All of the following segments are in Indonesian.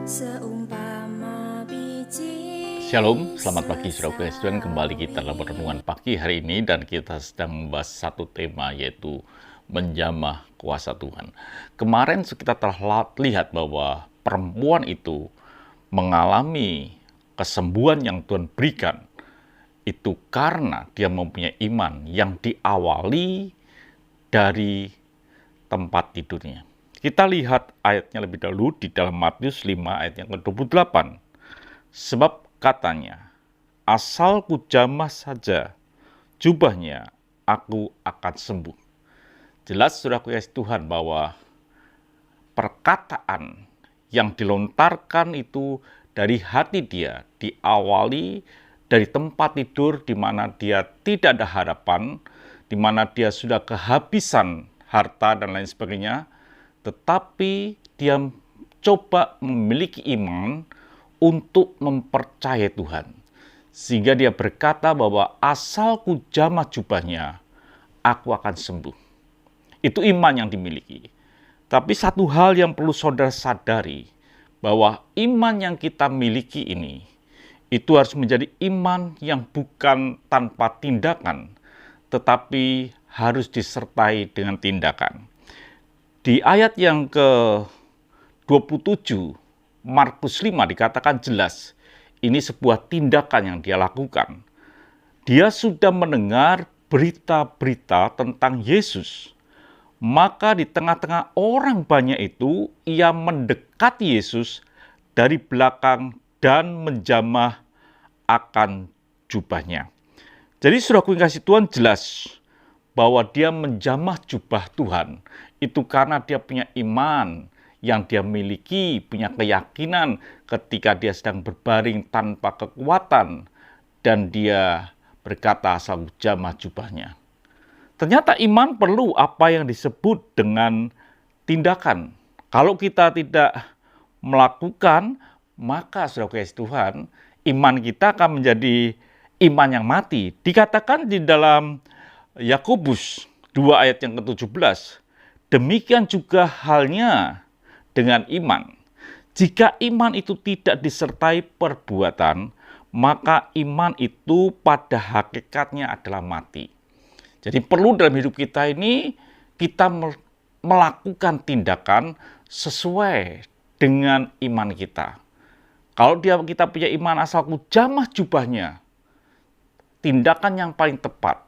Seumpama biji. Shalom, selamat pagi saudara Tuhan. Kembali kita dalam renungan pagi hari ini dan kita sedang membahas satu tema, yaitu menjamah kuasa Tuhan. Kemarin kita telah lihat bahwa perempuan itu mengalami kesembuhan yang Tuhan berikan itu karena dia mempunyai iman yang diawali dari tempat tidurnya. Kita lihat ayatnya lebih dahulu di dalam Matius 5 ayat yang ke-28. Sebab katanya, asal ku jamah saja jubahnya, aku akan sembuh. Jelas saudaraku kasih Tuhan bahwa perkataan yang dilontarkan itu dari hati dia, diawali dari tempat tidur di mana dia tidak ada harapan, di mana dia sudah kehabisan harta dan lain sebagainya, tetapi dia coba memiliki iman untuk mempercayai Tuhan. Sehingga dia berkata bahwa asal ku jamah jubahnya, aku akan sembuh. Itu iman yang dimiliki. Tapi satu hal yang perlu saudara sadari, bahwa iman yang kita miliki ini, itu harus menjadi iman yang bukan tanpa tindakan, tetapi harus disertai dengan tindakan. Di ayat yang ke-27, Markus 5 dikatakan jelas, ini sebuah tindakan yang dia lakukan. Dia sudah mendengar berita-berita tentang Yesus. Maka di tengah-tengah orang banyak itu, ia mendekati Yesus dari belakang dan menjamah akan jubahnya. Jadi saudaraku yang kasih Tuhan, jelas bahwa dia menjamah jubah Tuhan itu karena dia punya iman yang dia miliki, punya keyakinan ketika dia sedang berbaring tanpa kekuatan dan dia berkata asal jamah jubahnya. Ternyata iman perlu apa yang disebut dengan tindakan. Kalau kita tidak melakukan, maka saudara kasih Tuhan, iman kita akan menjadi iman yang mati. Dikatakan di dalam Yakobus 2 ayat yang ke-17, demikian juga halnya dengan iman. Jika iman itu tidak disertai perbuatan, maka iman itu pada hakikatnya adalah mati. Jadi perlu dalam hidup kita ini, kita melakukan tindakan sesuai dengan iman kita. Kalau kita punya iman asal ku jamah jubahnya, tindakan yang paling tepat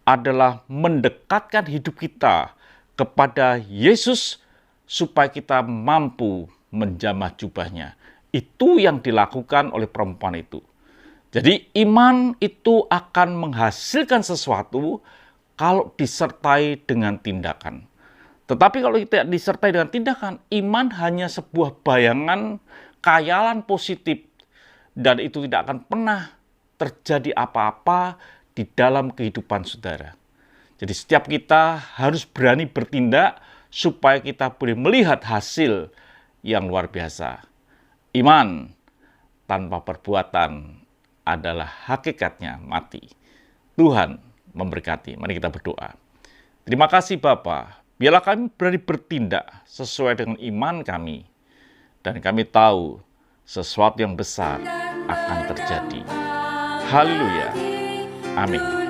adalah mendekatkan hidup kita kepada Yesus supaya kita mampu menjamah jubahnya. Itu yang dilakukan oleh perempuan itu. Jadi iman itu akan menghasilkan sesuatu kalau disertai dengan tindakan. Tetapi kalau tidak disertai dengan tindakan, iman hanya sebuah bayangan, khayalan positif, dan itu tidak akan pernah terjadi apa-apa di dalam kehidupan saudara. Jadi setiap kita harus berani bertindak supaya kita boleh melihat hasil yang luar biasa. Iman tanpa perbuatan adalah hakikatnya mati. Tuhan memberkati. Mari kita berdoa. Terima kasih Bapa. Biarlah kami berani bertindak sesuai dengan iman kami. Dan kami tahu sesuatu yang besar akan terjadi. Haleluya. Amin.